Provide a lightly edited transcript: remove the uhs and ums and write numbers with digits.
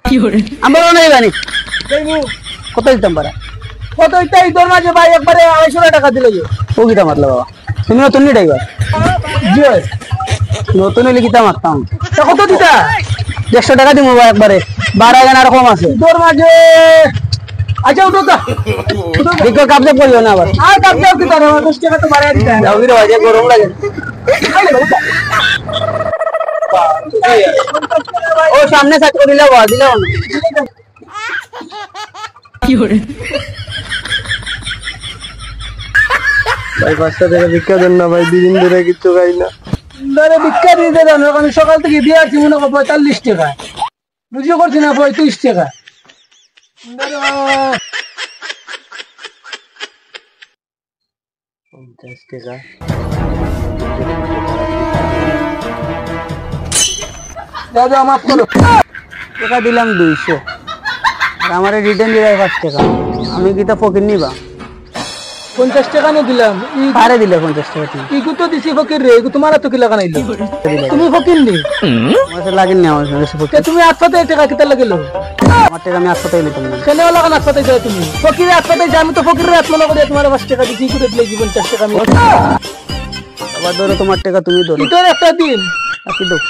আমার নাই জানি কত দিতাম পারা কত ইটাই তোর মাঝে ভাই একবারে 250 টাকা দিলে ও কিতা মারলা বাবা তুমি নতুন নি ড্রাইভার জি নতুন হইলে কিতা মারতাম তা কত দিতা 150 টাকা দিমু ভাই একবারে 12 আর কম আছে তোর মাঝে আচ্ছা উঠো তো দেখো কাবজা করিও না আবার আর কাপ দাও কি তোর 10 টাকা তো বাড়ায় দিতা যাও রে ভাই গরম লাগে ও সামনে সাইড করে দিলে বাবা দিলে ভাই 5 টাকা ভিক্ষা দেন না ভাই, 2 দিন ধরে কিছু খাই না। ধরে ভিক্ষা দিতে দেন আমি সকাল থেকে দিয়ে আছি মনে করো 45 টাকা বুঝিও করছি না 35 টাকা 50 টাকা দাদা মাফ করো টাকা দিলাম 200 আর আমারে রিটার্ন দিলে 5 টাকা আমি কিতা ফকির নিবা 50 টাকা নো দিলাম পারে দিলে 50 টাকা তুমি ইগু তো দিছি ফকির রে ইগু তোমার তো কি লাগা নাইলো তুমি ফকির নি আমার লাগেন না আমার বেশি ফকির তুমি আটফাতে টাকা কিতা লাগিলো আমার টাকা আমি আসতে নিতাম না কেন লাগা আটফাতে যাও তুমি ফকির আটফাতে যাই আমি তো ফকির রে আত্মনা করে তোমার 5 টাকা দিছি করে দিলে 50 টাকা আমি আবার ধরো তোমার টাকা তুমি ধরো ইটোর একটা দিন বাকি দাও